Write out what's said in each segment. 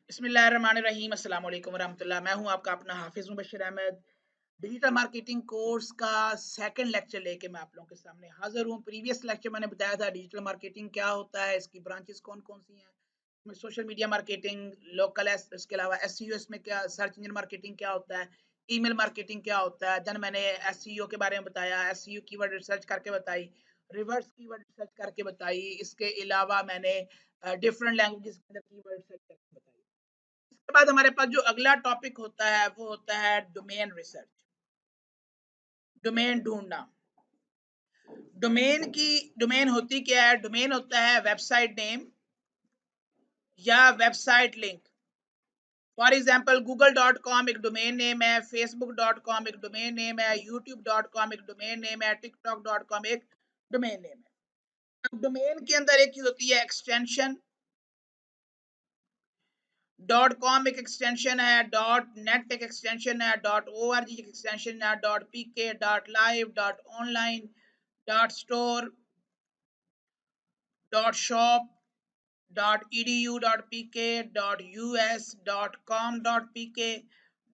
बिस्मिल्लाहिर्रहमानिर्रहीम अस्सलाम वालेकुम वरहमतुल्लाह। मैं हूं आपका अपना हाफिज Mubashshir Ahmad. Digital marketing course का सेकंड लेक्चर लेके मैं आप लोगों के सामने हाजिर हूं। प्रीवियस लेक्चर मैंने बताया था डिजिटल मार्केटिंग क्या होता है, इसकी ब्रांचेस कौन कौन सी हैं, इसमें social media marketing, local S, इसके अलावा एसईओ में क्या, सर्च इंजन मार्केटिंग क्या होता है, ईमेल मार्केटिंग क्या होता है। देन मैंने एसईओ के बारे में बताया, एसईओ कीवर्ड रिसर्च करके बताई, रिवर्स कीवर्ड रिसर्च करके बताई। इसके अलावा मैंने डिफरेंट लैंग्वेजेस के अंदर कीवर्ड रिसर्च करके बताई। इसके बाद हमारे पास जो अगला टॉपिक होता है वो होता है डोमेन रिसर्च, डोमेन ढूंढना। डोमेन होती क्या है? डोमेन होता है वेबसाइट नेम या website link. For example google.com एक डोमेन नेम है, facebook.com एक डोमेन नेम है, youtube.com एक डोमेन नेम है, tiktok.com एक डोमेन नेम है। अब डोमेन के अंदर एक चीज होती है एक्सटेंशन। .com एक एक्सटेंशन है, .net एक एक्सटेंशन है, .org एक एक्सटेंशन है, .pk, .live, .online, .store, .shop, .edu, .pk, .us, .com, .pk,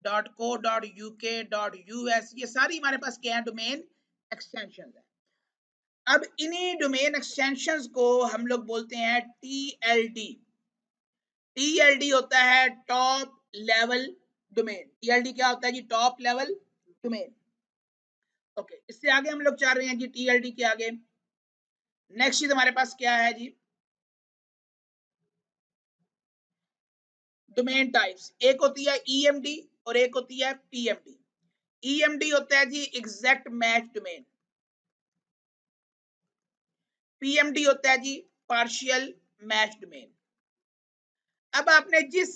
.co, .uk, .us, ये सारी हमारे पास क्या है? डोमेन एक्सटेंशन है। अब इन्हीं डोमेन एक्सटेंशंस को हम लोग बोलते हैं TLD। TLD होता है टॉप लेवल डोमेन। TLD क्या होता है जी? Top level domain. ओके, इससे आगे हम लोग चाह रहे हैं जी TLD के आगे नेक्स्ट चीज हमारे पास क्या है जी? Domain types. एक होती है EMD और एक होती है PMD। EMD होता है जी एग्जैक्ट मैच डोमेन। PMD होता है जी पार्शियल मैच डोमेन। अब आपने जिस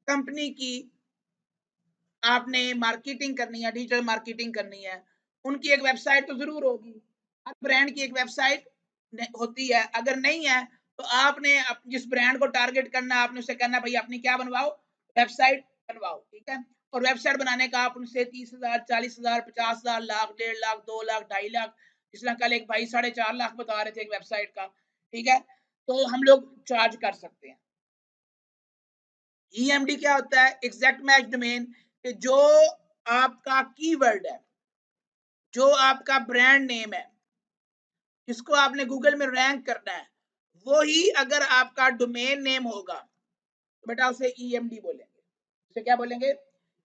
कंपनी की आपने मार्केटिंग करनी है, डिजिटल मार्केटिंग करनी है, उनकी एक वेबसाइट तो जरूर होगी। हर ब्रांड की एक वेबसाइट होती है। अगर नहीं है तो आपने जिस ब्रांड को टारगेट करना है आपने उसे कहना भाई अपनी क्या बनवाओ, वेबसाइट बनवाओ। ठीक है, और वेबसाइट बनाने का आप उनसे 30,000, 40,000, 50,000, लाख, 1.5 लाख, 2 लाख, 2.5 लाख, जिस कल एक भाई 4.5 लाख बता रहे थे एक वेबसाइट का। ठीक है, तो हम लोग चार्ज कर सकते हैं। EMD क्या होता है? Exact match domain. जो आपका कीवर्ड है, जो आपका ब्रांड नेम है, जिसको आपने गूगल में रैंक करना है, वो ही अगर आपका डोमेन नेम होगा तो बेटा उसे EMD बोलेंगे। उसे क्या बोलेंगे?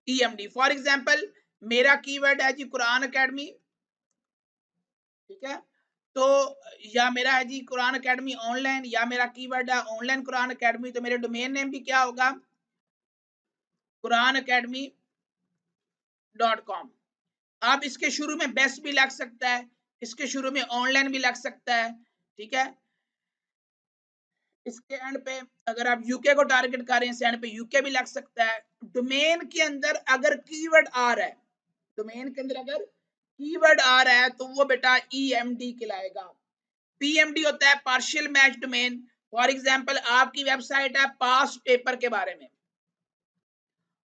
EMD। फॉर एग्जाम्पल मेरा कीवर्ड है जी कुरान अकेडमी। ठीक है, तो या मेरा है जी कुरान अकेडमी ऑनलाइन, या मेरा कीवर्ड है ऑनलाइन कुरान अकेडमी, तो मेरे डोमेन नेम भी क्या होगा? Quran academy .com। आप इसके शुरू में बेस्ट भी लग सकता है, इसके शुरू में ऑनलाइन भी लग सकता है। ठीक है, इसके एंड पे अगर आप यूके को टारगेट कर रहे हैं, एंड पे यूके भी लग सकता है। डोमेन के अंदर अगर कीवर्ड आ रहा है, डोमेन के अंदर अगर कीवर्ड आ रहा है तो वो बेटा EMD कहलाएगा। PMD होता है partial match domain. For example आपकी वेबसाइट है पास्ट पेपर के बारे में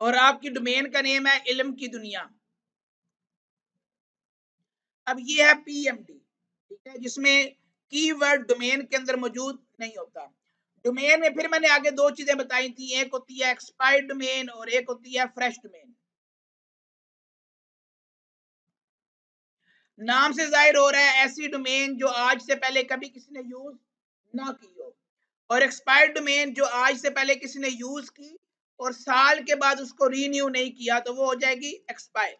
और आपकी डोमेन का नेम है इल्म की दुनिया। अब ये है PMD। ठीक है, जिसमें कीवर्ड डोमेन के अंदर मौजूद नहीं होता। डोमेन में फिर मैंने आगे दो चीजें बताई थी, एक होती है एक्सपायर्ड डोमेन और एक होती है फ्रेश डोमेन। नाम से जाहिर हो रहा है ऐसी डोमेन जो आज से पहले कभी किसी ने यूज ना की हो, और एक्सपायर्ड डोमेन जो आज से पहले किसी ने यूज की और साल के बाद उसको रीन्यू नहीं किया तो वो हो जाएगी एक्सपायर।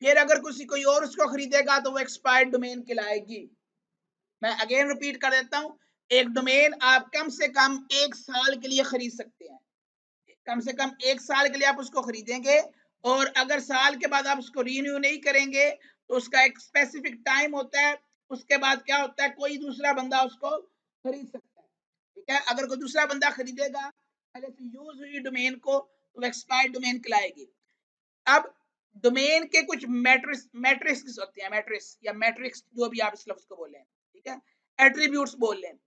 फिर अगर किसी कोई और उसको खरीदेगा तो वो एक्सपायर्ड डोमेन कहलाएगी। मैं अगेन रिपीट कर देता हूं, एक डोमेन आप कम से कम 1 साल के लिए खरीद सकते हैं। कम से कम 1 साल के लिए आप उसको खरीदेंगे, और अगर साल के बाद आप उसको रीन्यू नहीं करेंगे तो उसका एक स्पेसिफिक टाइम होता है। उसके बाद क्या होता है, कोई दूसरा बंदा उसको खरीद सकता है। ठीक है, अगर कोई दूसरा बंदा खरीदेगा पहले से यूज हुई डोमेन को तो एक्सपायर्ड डोमेन कहलाएगी। अब डोमेन के कुछ मैट्रिक्स होते हैं, मैट्रिक्स या मैट्रिक्स जो भी आप इस लफ्ज को बोले। ठीक है, एट्रीब्यूट्स बोल लें।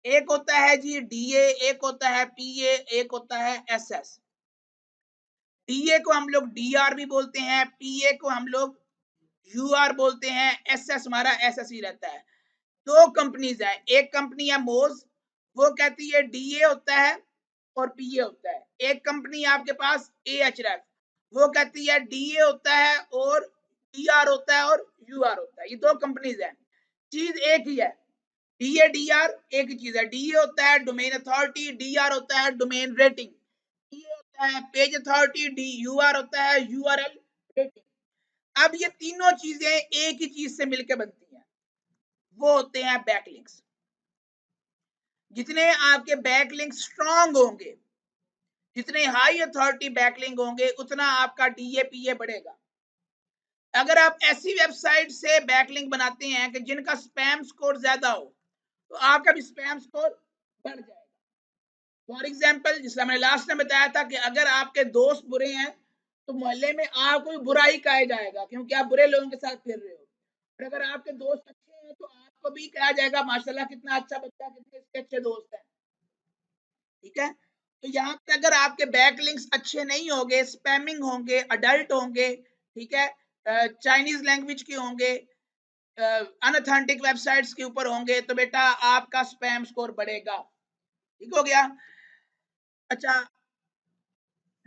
एक होता है जी DA, एक होता है PA, एक होता है SS। DA को हम लोग DR भी बोलते हैं, PA को हम लोग UR बोलते हैं, SS हमारा SS ही रहता है। दो कंपनीज है, एक कंपनी है मोज, वो कहती है DA होता है और पीए होता है। एक कंपनी आपके पास एएचआरएफ, वो कहती है डीए होता है और डीआर होता है और यूआर होता है। ये दो कंपनीज है, चीज एक ही है। डीए डीआर एक ही चीज है। डीए होता है डोमेन अथॉरिटी, डीआर होता है डोमेन रेटिंग। डीए होता है पेज अथॉरिटी, डी यूआर होता है यूआरएल रेटिंग। अब ये तीनों चीजें एक ही चीज से मिलकर बनती हैं, वो होते हैं बैकलिंक्स। जितने आपके बैकलिंक्स स्ट्रांग होंगे, जितने हाई अथॉरिटी बैकलिंक होंगे, उतना आपका डीएपीए बढ़ेगा। अगर आप ऐसी वेबसाइट से बैकलिंक बनाते हैं कि जिनका स्पैम स्कोर ज्यादा हो, तो आपका भी स्पैम स्कोर बढ़ जाएगा। फॉर एग्जाम्पल, जिसका मैंने लास्ट में बताया था कि अगर आपके दोस्त बुरे हैं तो मोहल्ले में आपको भी बुरा ही कहा जाएगा, क्योंकि आप बुरे लोगों के साथ फिर रहे हो। और अगर आपके दोस्त अच्छे हैं तो आपको भी कहा जाएगा माशाल्लाह कितना अच्छा बच्चा, कितने इसके अच्छे दोस्त हैं। ठीक है, तो यहाँ पे अगर आपके बैक लिंक्स अच्छे नहीं होंगे, स्पैमिंग होंगे, अडल्ट होंगे, ठीक है, चाइनीज लैंग्वेज के होंगे, अनऑथेंटिक वेबसाइट्स के ऊपर होंगे, तो बेटा आपका स्पैम स्कोर बढ़ेगा। ठीक हो गया। अच्छा,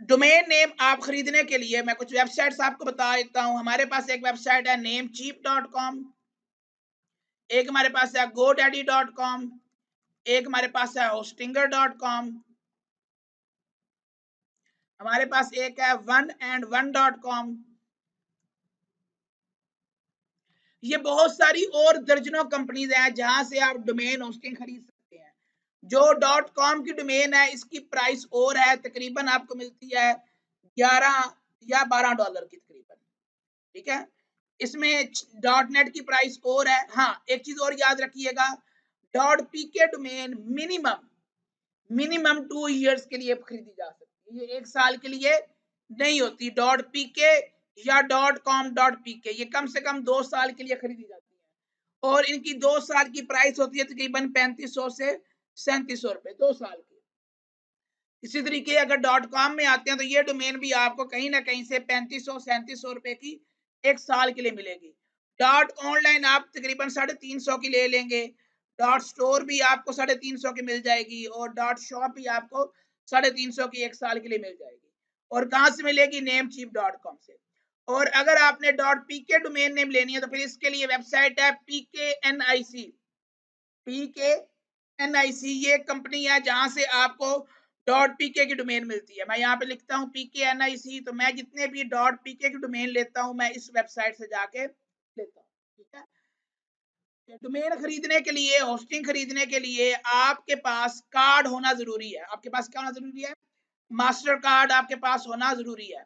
डोमेन नेम आप खरीदने के लिए मैं कुछ वेबसाइट्स आपको बता देता हूं। हमारे पास एक वेबसाइट है namecheap.com, एक हमारे पास है godaddy.com, एक हमारे पास है hostinger.com, हमारे पास एक है oneandone.com। ये बहुत सारी और दर्जनों कंपनीज हैं जहां से आप डोमेन होस्टिंग खरीद सकते हैं। जो .com की डोमेन है, इसकी प्राइस और है, तकरीबन आपको मिलती है 11 या 12 डॉलर की तकरीबन। ठीक है, इसमें .net की प्राइस और है। हाँ, एक चीज और याद रखिएगा, .pk डोमेन मिनिमम 2 इयर्स के लिए खरीदी जा सकती है, ये 1 साल के लिए नहीं होती। .pk या .com.pk ये कम से कम 2 साल के लिए खरीदी जाती है, और इनकी 2 साल की प्राइस होती है तकरीबन 3500 से 3700 रुपए 2 साल की। इसी तरीके अगर .com में आते हैं तो ये डोमेन भी आपको कहीं ना कहीं से 3500-3700 रुपए की 1 साल के लिए मिलेगी। .online आप तकरीबन 350 की ले लेंगे। .store भी आपको 350 की मिल जाएगी, और .shop भी आपको 350 की 1 साल के लिए मिल जाएगी। और कहाँ से मिलेगी? namecheap.com से। और अगर आपने .pk डोमेन नेम लेनी है तो फिर इसके लिए वेबसाइट है pknic। pknic ये कंपनी है जहां से आपको .pk की डोमेन मिलती है। मैं यहाँ पे लिखता हूँ pknic, तो मैं जितने भी .pk की डोमेन लेता हूँ मैं इस वेबसाइट से जाके लेता हूँ। ठीक है, डोमेन खरीदने के लिए, होस्टिंग खरीदने के लिए आपके पास कार्ड होना जरूरी है। आपके पास क्या होना जरूरी है? मास्टर कार्ड आपके पास होना जरूरी है।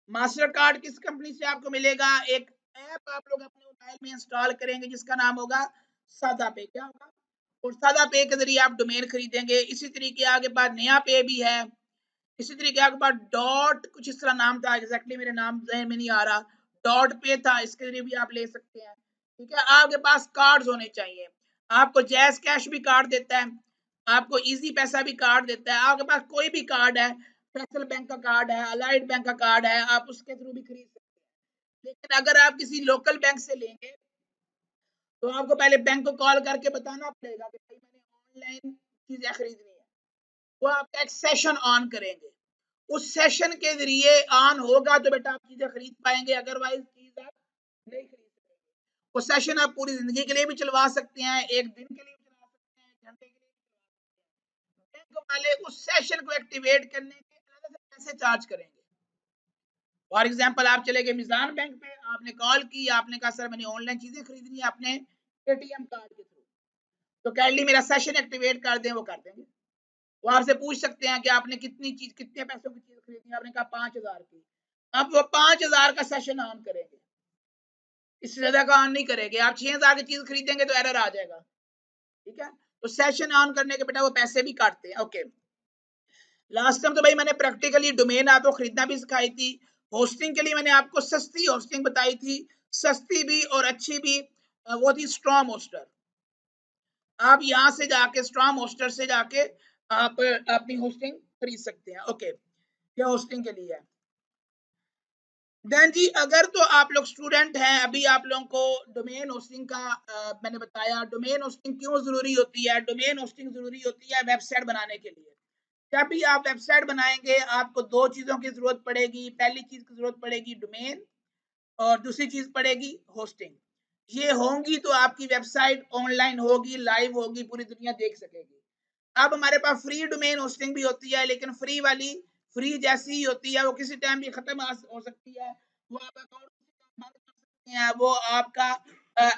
मास्टर कार्ड किस कंपनी से आपको मिलेगा? एक ऐप आप लोग अपने मोबाइल में इंस्टॉल करेंगे जिसका नाम होगा सादा पे। क्या होगा? और सादा पे के जरिए आप डोमेन खरीदेंगे। इसी तरीके आगे बाद नया पे भी है। इसी तरीके आगे बाद डॉट कुछ इस तरह नाम था, एग्जैक्टली मेरे नाम जहन में नहीं आ रहा, डॉट पे था, इसके जरिए भी आप ले सकते हैं। ठीक है, आपके पास कार्ड्स होने चाहिए। आपको जैज कैश भी कार्ड देता है, आपको इजी पैसा भी कार्ड देता है। आपके पास कोई भी कार्ड है, फेडरल बैंक का कार्ड है, अलाइड बैंक का कार्ड है, आप उसके थ्रू भी खरीद सकते हैं। लेकिन अगर आप किसी लोकल बैंक से लेंगे तो आपको पहले बैंक को कॉल करके बताना पड़ेगा कि भाई मैंने ऑनलाइन चीजें खरीदनी है। वो आपका एक सेशन ऑन करेंगे, उस सेशन के जरिए ऑन होगा तो बेटा आप चीजें खरीद पाएंगे, अदरवाइज चीज आप नहीं खरीद पाएंगे। वो सेशन आप पूरी जिंदगी के लिए भी चलवा सकते हैं, एक दिन के लिए भी चला सकते हैं, एक घंटे के लिए भी चला सकते हैं। बैंक वाले उस सेशन को एक्टिवेट करने के अलग से पैसे चार्ज करेंगे। फॉर एग्जाम्पल, आप चले गए मिजान बैंक पे, आपने कॉल की, आपने कहा सर मैंने ऑनलाइन चीजें खरीदनी है अपने एटीएम कार्ड के थ्रू, तो काइंडली मेरा सेशन एक्टिवेट कर दें। वो कर देंगे। वो आपसे पूछ सकते हैं कि आपने कितनी चीज, कितने पैसों की चीज खरीदनी है, आपने कहा 5000 की। अब वो 5000 का सेशन ऑन करेंगे, इससे ज्यादा का ऑन नहीं करेंगे। आप 6000 की चीज खरीदेंगे तो एरर आ जाएगा। ठीक है, तो सेशन ऑन करने के बेटा वो पैसे भी काटते हैं। ओके, लास्ट टाइम तो भाई मैंने प्रैक्टिकली डोमेन आपको खरीदना भी सिखाई थी। होस्टिंग के लिए मैंने आपको सस्ती होस्टिंग बताई थी, सस्ती भी और अच्छी भी, वो थी स्टॉर्म होस्टर। आप यहाँ से जाके स्टॉर्म होस्टर से जाके आप अपनी होस्टिंग खरीद सकते हैं। ओके, ये होस्टिंग के लिए है। देन जी, अगर तो आप लोग स्टूडेंट हैं, अभी आप लोगों को डोमेन होस्टिंग का मैंने बताया। डोमेन होस्टिंग क्यों जरूरी होती है? डोमेन होस्टिंग जरूरी होती है वेबसाइट बनाने के लिए। जब भी आप वेबसाइट बनाएंगे आपको दो चीजों की जरूरत पड़ेगी। पहली चीज की जरूरत पड़ेगी डोमेन और दूसरी चीज पड़ेगी होस्टिंग। ये होंगी तो आपकी वेबसाइट ऑनलाइन होगी, लाइव होगी, पूरी दुनिया देख सकेगी। अब हमारे पास फ्री डोमेन होस्टिंग भी होती है, लेकिन फ्री वाली फ्री जैसी ही होती है, वो किसी टाइम भी खत्म हो सकती है। वो आप अकाउंट बंद कर सकते हैं, वो आपका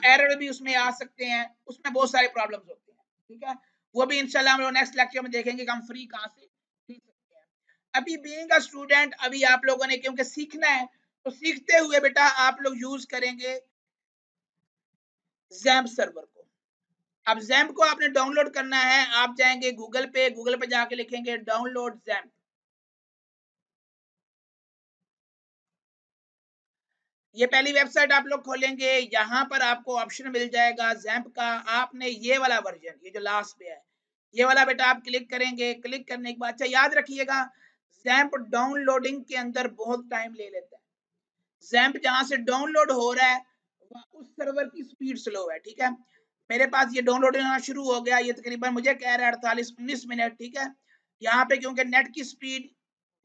एरर भी उसमें आ सकते हैं, उसमें बहुत सारे प्रॉब्लम्स होते हैं। ठीक है, वो भी इंशाल्लाह हम लोग नेक्स्ट लेक्चर में देखेंगे कि हम फ्री कहाँ से सीख सकते हैं। अभी बीइंग अ स्टूडेंट, अभी आप लोगों ने क्योंकि सीखना है, तो सीखते हुए बेटा आप लोग यूज करेंगे ज़ैम्प सर्वर को। अब ज़ैम्प को आपने डाउनलोड करना है, आप जाएंगे गूगल पे, गूगल पे जाके लिखेंगे डाउनलोड ज़ैम्प। ये पहली वेबसाइट आप लोग खोलेंगे, यहाँ पर आपको ऑप्शन मिल जाएगा ज़ैम्प का। आपने ये वाला वर्जन, ये जो लास्ट पे है, ये वाला बेटा आप क्लिक करेंगे। क्लिक करने के बाद अच्छा याद रखिएगा, ज़ैम्प डाउनलोडिंग के अंदर बहुत टाइम ले लेता है। ज़ैम्प जहां से डाउनलोड हो रहा है उस सर्वर की स्पीड स्लो है। ठीक है, मेरे पास ये डाउनलोड होना शुरू हो गया, ये तकरीबन मुझे कह रहा है 48-19 मिनट। ठीक है, यहाँ पे क्योंकि नेट की स्पीड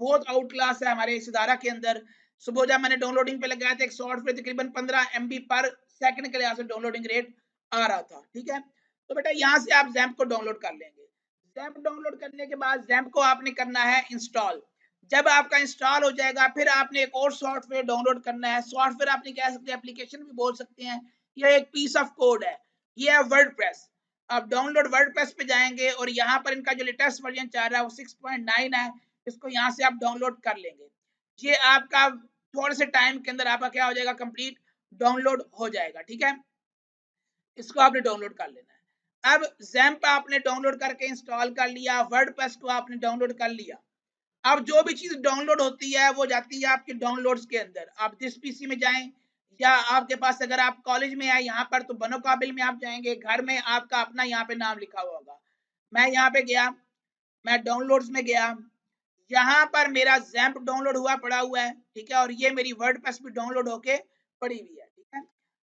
बहुत आउट क्लास है हमारे इस इदारा के अंदर। सुबह जब मैंने डाउनलोडिंग पे लगाया था, एक सॉफ्टवेयर तकरीबन 15 MB पर सेकंड के लिहाज से डाउनलोडिंग रेट आ रहा था। ठीक है, तो बेटा यहाँ से आप ज़ैम्प को डाउनलोड कर लेंगे। ज़ैम्प डाउनलोड करने के बाद ज़ैम्प को आपने करना है इंस्टॉल। जब आपका इंस्टॉल हो जाएगा, फिर आपने एक और सॉफ्टवेयर डाउनलोड करना है। सॉफ्टवेयर आपने कह सकते हैं, एप्लीकेशन भी बोल सकते हैं, यह एक पीस ऑफ कोड है। ये है वर्डप्रेस। आप डाउनलोड वर्डप्रेस पे जाएंगे और यहाँ पर इनका जो लेटेस्ट वर्जन चल रहा है वो 6.9 है। इसको यहाँ से आप डाउनलोड कर लेंगे। ये आपका थोड़े से टाइम के अंदर आपका क्या हो जाएगा, कंप्लीट डाउनलोड हो जाएगा। ठीक है, इसको आपने डाउनलोड कर लेना है। अब ज़ैम्प आपने डाउनलोड करके इंस्टॉल कर लिया, वर्डप्रेस को आपने डाउनलोड कर लिया। अब जो भी चीज डाउनलोड होती है वो जाती है आपके डाउनलोड्स के अंदर। आप जिस पीसी में जाएं, या आपके पास अगर आप कॉलेज में आए यहाँ पर तो बनो काबिल में आप जाएंगे, घर में आपका अपना यहाँ पे नाम लिखा हुआ होगा। मैं यहाँ पे गया, मैं डाउनलोड्स में गया, यहाँ पर मेरा ज़ैम्प डाउनलोड हुआ पड़ा हुआ है। ठीक है, और ये मेरी वर्डप्रेस भी डाउनलोड होके पड़ी हुई है। ठीक है,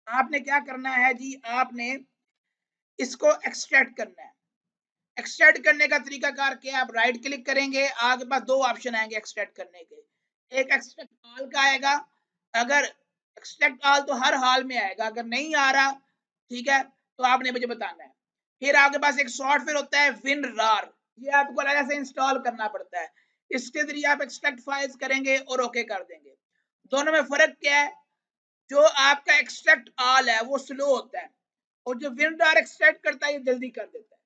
आपने क्या करना है जी, आपने इसको एक्सट्रैक्ट करना है। एक्सट्रैक्ट करने का तरीका कार क्या, आप राइट क्लिक करेंगे, आपके पास दो ऑप्शन आएंगे एक्सट्रैक्ट करने के। एक एक्सट्रैक्ट ऑल का आएगा, अगर एक्सट्रैक्ट ऑल तो हर हाल में आएगा, अगर नहीं आ रहा ठीक है तो आपने मुझे बताना है। फिर आपके पास एक सॉफ्टवेयर होता है विनरार, ये आपको अलग से इंस्टॉल करना पड़ता है। इसके जरिए आप एक्सट्रैक्ट फाइल्स करेंगे और ओके कर देंगे। दोनों में फर्क क्या है, जो आपका एक्सट्रैक्ट ऑल है वो स्लो होता है, और जो विनरार एक्सट्रैक्ट करता है ये जल्दी कर देता है।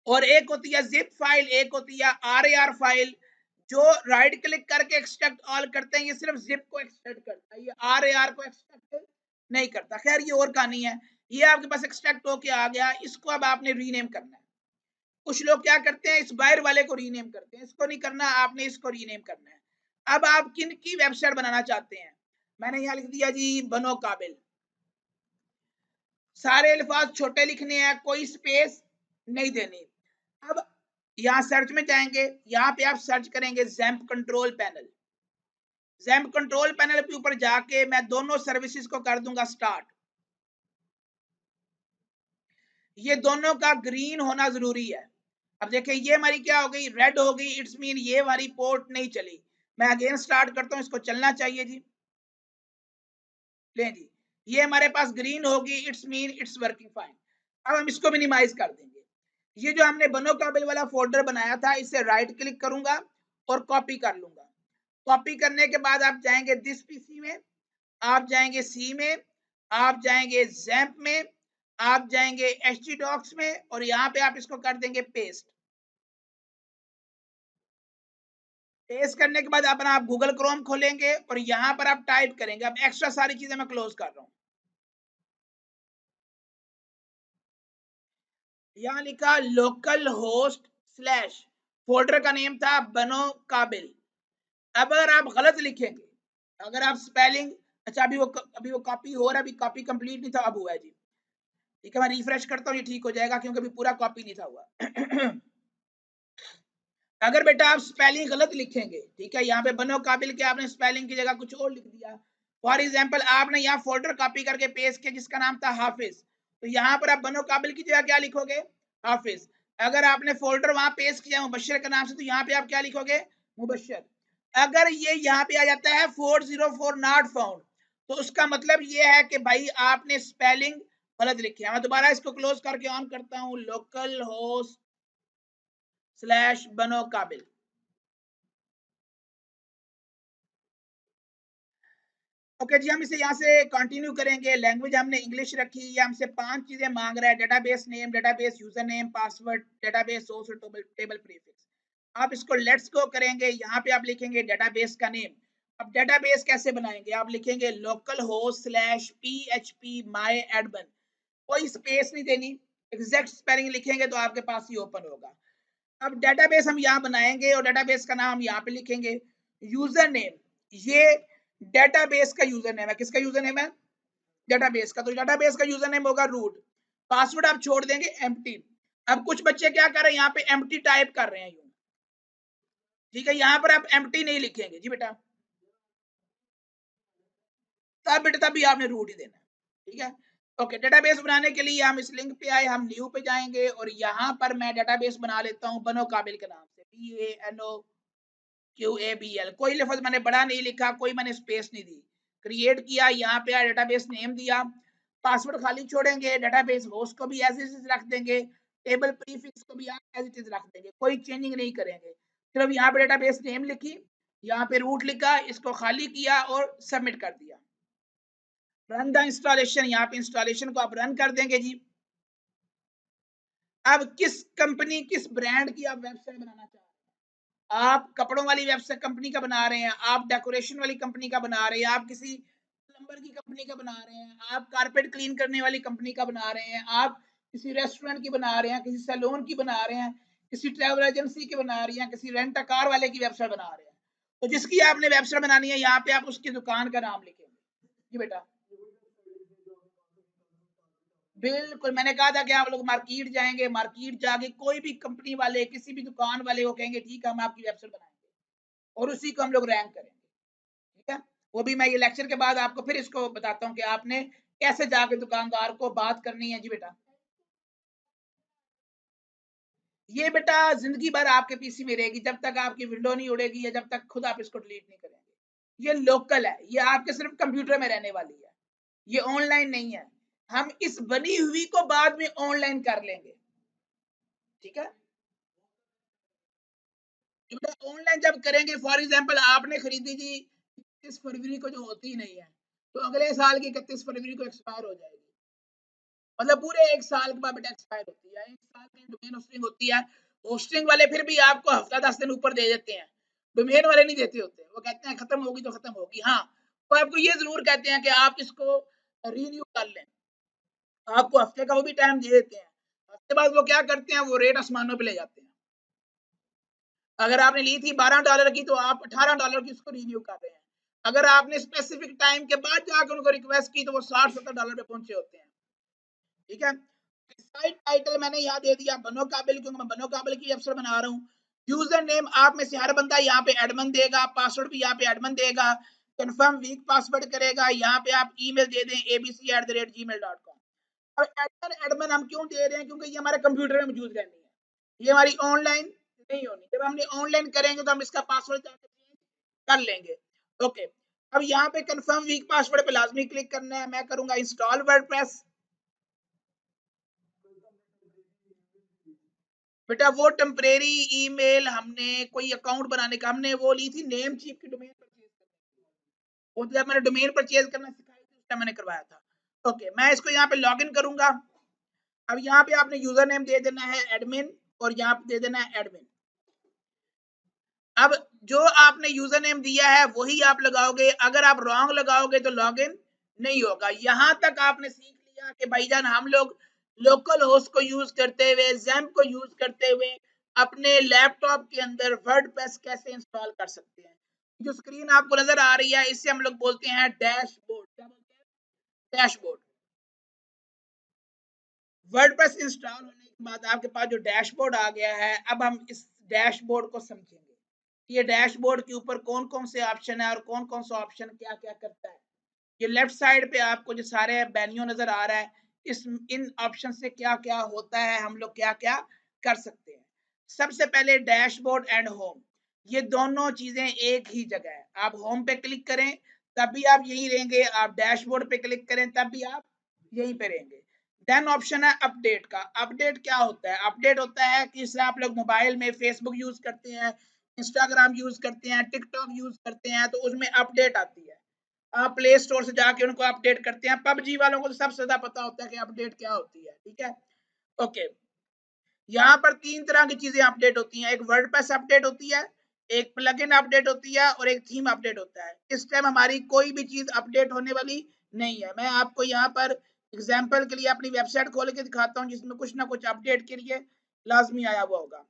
और एक होती है जिप फाइल, एक होती है आर फाइल। जो राइट क्लिक करके एक्सट्रैक्ट ऑल करते हैं ये सिर्फ जिप को एक्सट्रैक्ट करता है, ये आर को एक्सट्रैक्ट नहीं करता। खैर ये और कहानी है। ये आपके पास एक्सट्रैक्ट होके आ गया, इसको अब आपने रीनेम करना है। कुछ लोग क्या करते हैं, इस बाहर वाले को रीनेम करते हैं, इसको नहीं करना, आपने इसको रीनेम करना है। अब आप किन की वेबसाइट बनाना चाहते हैं, मैंने यहाँ लिख दिया जी बनो काबिल। सारे अल्फाज छोटे लिखने हैं, कोई स्पेस नहीं देनी। अब यहाँ सर्च में जाएंगे, यहाँ पे आप सर्च करेंगे XAMPP control panel. XAMPP control panel के ऊपर जाके मैं दोनों सर्विसेज को कर दूंगा स्टार्ट। ये दोनों का ग्रीन होना जरूरी है। अब देखिए ये हमारी क्या हो गई, रेड हो गई, इट्स मीन ये हमारी पोर्ट नहीं चली। मैं अगेन स्टार्ट करता हूँ, इसको चलना चाहिए जी। ले जी, ये हमारे पास ग्रीन होगी, it's mean it's working fine. अब हम इसको मिनिमाइज कर देंगे। ये जो हमने बनो काबिल वाला फोल्डर बनाया था, इसे राइट क्लिक करूंगा और कॉपी कर लूंगा। कॉपी करने के बाद आप जाएंगे दिस पीसी में, आप जाएंगे सी में, आप जाएंगे ज़ैम्प में, आप जाएंगे htdocs में, और यहाँ पे आप इसको कर देंगे पेस्ट। पेस्ट करने के बाद अपना आप गूगल क्रोम खोलेंगे और यहाँ पर आप टाइप करेंगे। अब एक्स्ट्रा सारी चीजें मैं क्लोज कर रहा हूँ। यहाँ लिखा लोकल होस्ट स्लैश, फोल्डर का नेम था बनो काबिल। अब अगर आप गलत लिखेंगे, अगर आप स्पेलिंग, अच्छा अभी वो कॉपी हो रहा है, अभी कॉपी कंप्लीट नहीं था, अब हुआ है जी। ठीक है, मैं रिफ्रेश करता हूँ, ये ठीक हो जाएगा क्योंकि अभी पूरा कॉपी नहीं था हुआ। अगर बेटा आप स्पेलिंग गलत लिखेंगे, ठीक है, यहाँ पे बनो काबिल के आपने स्पेलिंग की जगह कुछ और लिख दिया। फॉर एग्जाम्पल आपने यहाँ फोल्डर कॉपी करके पेस्ट किया जिसका नाम था हाफिज, तो यहाँ पर आप बनो काबिल की जगह क्या लिखोगे, हाफिज। अगर आपने फोल्डर वहां पेस्ट किया मुबशर के नाम से तो यहाँ पे आप क्या लिखोगे, मुबशर। अगर ये यहाँ पे आ जाता है 404 नॉट फाउंड, तो उसका मतलब ये है कि भाई आपने स्पेलिंग गलत लिखी है। मैं दोबारा इसको क्लोज करके ऑन करता हूँ, लोकल होस्ट स्लैश बनो काबिल। ओके जी, हम इसे यहाँ से कंटिन्यू करेंगे। लैंग्वेज हमने इंग्लिश रखी, ये हमसे 5 चीजें मांग रहा है, database name, database user name, password, database source और टेबल प्रीफिक्स। आप इसको लेट्स गो करेंगे, यहाँ पे आप लिखेंगे डेटाबेस का नेम। अब डेटाबेस कैसे बनाएंगे, आप लिखेंगे लोकल होस्ट स्लैश php माई एडमिन, कोई स्पेस नहीं देनी, एग्जैक्ट स्पेलिंग लिखेंगे तो आपके पास ही ओपन होगा। अब डेटाबेस हम यहाँ बनाएंगे और डेटाबेस का नाम हम यहाँ पे लिखेंगे। यूजर नेम, ये डेटाबेस का यूजर नेम है। किसका यूजर नेम है, डेटाबेस का। तो डेटाबेस का यूजर नेम होगा रूट। पासवर्ड आप छोड़ देंगे एम्प्टी। अब कुछ बच्चे क्या कर रहे हैं, यहाँ पे एम्प्टी टाइप कर रहे हैं यूं, ठीक है, यहाँ पर आप एम्प्टी नहीं लिखेंगे जी बेटा, तब बेटा तभी आपने रूट ही देना है, ठीक है। ओके, डेटाबेस बनाने के लिए हम इस लिंक पे आए, हम न्यू पे जाएंगे और यहाँ पर मैं डेटाबेस बना लेता हूँ बनो काबिल के नाम से, BANOQABL। कोई लफ्ज मैंने बड़ा नहीं लिखा, कोई मैंने स्पेस नहीं दी, क्रिएट किया, यहाँ पे डेटाबेस नेम दिया, पासवर्ड खाली छोड़ेंगे, डेटाबेस होस्ट को भी एज इट इज रख देंगे, टेबल प्रीफिक्स को भी आप एज इट इज रख देंगे, कोई चेंजिंग नहीं करेंगे। सिर्फ यहाँ पे डेटाबेस नेम लिखी, यहाँ पे रूट लिखा, इसको खाली किया और सबमिट कर दिया। रन द इंस्टॉलेशन, यहाँ पे इंस्टॉलेशन को आप रन कर देंगे जी। अब किस कंपनी किस ब्रांड की आप वेबसाइट बनाना चाह रहे हैं, आप कपड़ों वाली वेबसाइट कंपनी का बना रहे हैं, आप डेकोरेशन वाली कंपनी का बना रहे हैं, आप किसी प्लम्बर की कंपनी का बना रहे हैं, आप कारपेट क्लीन करने वाली कंपनी का बना रहे हैं, आप किसी रेस्टोरेंट की बना रहे हैं, किसी सैलून की बना रहे हैं, किसी ट्रैवल एजेंसी की बना रही हैं, किसी रेंट कार वाले की वेबसाइट बना रहे हैं, तो जिसकी आपने वेबसाइट बनानी है यहाँ पे आप उसकी दुकान का नाम लिखेंगे जी बेटा। बिल्कुल, मैंने कहा था कि आप लोग मार्केट जाएंगे, मार्केट जाके कोई भी कंपनी वाले किसी भी दुकान वाले को कहेंगे ठीक है हम आपकी वेबसाइट बनाएंगे और उसी को हम लोग रैंक करेंगे, ठीक है। वो भी मैं ये लेक्चर के बाद आपको फिर इसको बताता हूँ कि आपने कैसे जाके दुकानदार को बात करनी है जी बेटा। ये बेटा जिंदगी भर आपके पीसी में रहेगी, जब तक आपकी विंडो नहीं उड़ेगी या जब तक खुद आप इसको डिलीट नहीं करेंगे। ये लोकल है, ये आपके सिर्फ कंप्यूटर में रहने वाली है, ये ऑनलाइन नहीं है। हम इस बनी हुई को बाद में ऑनलाइन कर लेंगे, ठीक है। ऑनलाइन जब करेंगे, फॉर एग्जांपल आपने खरीदी जी 31 फरवरी को, जो होती ही नहीं है, तो अगले साल की 31 फरवरी को एक्सपायर हो जाएगी, मतलब पूरे एक साल के बाद बेटा एक्सपायर होती है। एक साल की डोमेन होस्टिंग होती है, होस्टिंग वाले फिर भी आपको हफ्ता 10 दिन ऊपर दे देते हैं, डोमेन वाले नहीं देते होते, वो कहते हैं खत्म होगी तो खत्म होगी। हाँ, तो आपको ये जरूर कहते हैं कि आप इसको रिन्यू कर लें, आपको हफ्ते का वो भी टाइम दे देते हैं। हफ्ते बाद वो क्या करते हैं, वो रेट आसमानों पे ले जाते हैं। अगर आपने ली थी $12 की तो आप $18 की उसको रिन्यू कर रहे हैं। अगर आपने स्पेसिफिक टाइम के बाद जाकर उनको रिक्वेस्ट की तो वो $60-70 पे पहुंचे होते हैं, ठीक है। साइट टाइटल मैंने यहाँ दे दिया बनो काबिल, क्योंकि मैं बनो काबिल की वेबसाइट बना रहा हूँ। यूजर नेम आप में से हर बंदा यहाँ पे एडमिन देगा, पासवर्ड भी यहाँ पे एडमिन देगा, कंफर्म वीक पासवर्ड करेगा, यहाँ पे आप ईमेल दे दें abc@gmail.com। और एडमिन एडमिन हम क्यों दे रहे हैं, क्योंकि ये हमारे कंप्यूटर में मौजूद रहनी है, ये हमारी ऑनलाइन नहीं होनी। जब हमने ऑनलाइन करेंगे तो हम इसका पासवर्ड कर लेंगे। ओके, अब यहाँ पे कंफर्म वीक पासवर्ड पे लाजमी क्लिक करना है। मैं करूंगा इंस्टॉल वर्डप्रेस। बेटा वो टेम्परेरी ईमेल हमने कोई अकाउंट बनाने का हमने वो ली थी नेम चीफ की डोमेन परचेज करने, वो जब मैंने डोमेन परचेज करना सिखाई थी उस टाइम मैंने करवाया था। ओके, मैं इसको यहाँ पे लॉग इन करूंगा। अब यहाँ पे आपने यूजर नेम दे देना है एडमिन और यहाँ पे दे देना है एडमिन। अब जो आपने यूजर नेम दिया है वही आप लगाओगे, अगर आप रॉन्ग लगाओगे तो लॉग इन नहीं होगा। यहां तक आपने सीख लिया कि भाईजान हम लोग लोकल होस्ट को यूज करते हुए, ज़ैम्प को यूज करते हुए अपने लैपटॉप के अंदर वर्डप्रेस कैसे इंस्टॉल कर सकते हैं। जो स्क्रीन आपको नजर आ रही है इससे हम लोग बोलते हैं डैशबोर्ड। क्या बोलते हैं, डैशबोर्ड। वर्डप्रेस इंस्टॉल होने के बाद आपके पास जो डैशबोर्ड आ गया है, अब हम इस डैशबोर्ड को समझेंगे। ये डैशबोर्ड के ऊपर कौन कौन से ऑप्शन है और कौन कौन सा ऑप्शन क्या क्या करता है। ये लेफ्ट साइड पे आपको जो सारे मेन्यू नजर आ रहा है, इस इन ऑप्शन से क्या क्या होता है, हम लोग क्या क्या कर सकते हैं। सबसे पहले डैशबोर्ड एंड होम, ये दोनों चीजें एक ही जगह है। आप होम पे क्लिक करें तब भी आप यहीं रहेंगे, आप डैशबोर्ड पे क्लिक करें तब भी आप यहीं पे रहेंगे। देन ऑप्शन है अपडेट का। अपडेट क्या होता है? अपडेट होता है कि जैसे आप लोग मोबाइल में फेसबुक यूज करते हैं, इंस्टाग्राम यूज करते हैं, टिकटॉक यूज करते हैं, तो उसमें अपडेट आती है। आप प्ले स्टोर से जाके उनको अपडेट करते हैं। पबजी वालों को तो सबसे ज्यादा पता होता है कि अपडेट क्या होती है, ठीक है। ओके, यहाँ पर 3 तरह की चीजें अपडेट होती हैं। एक वर्डप्रेस अपडेट होती है, एक प्लगइन अपडेट होती है और एक थीम अपडेट होता है। इस टाइम हमारी कोई भी चीज अपडेट होने वाली नहीं है। मैं आपको यहाँ पर एग्जांपल के लिए अपनी वेबसाइट खोल के दिखाता हूँ जिसमें कुछ ना कुछ अपडेट के लिए लाजमी आया हुआ होगा।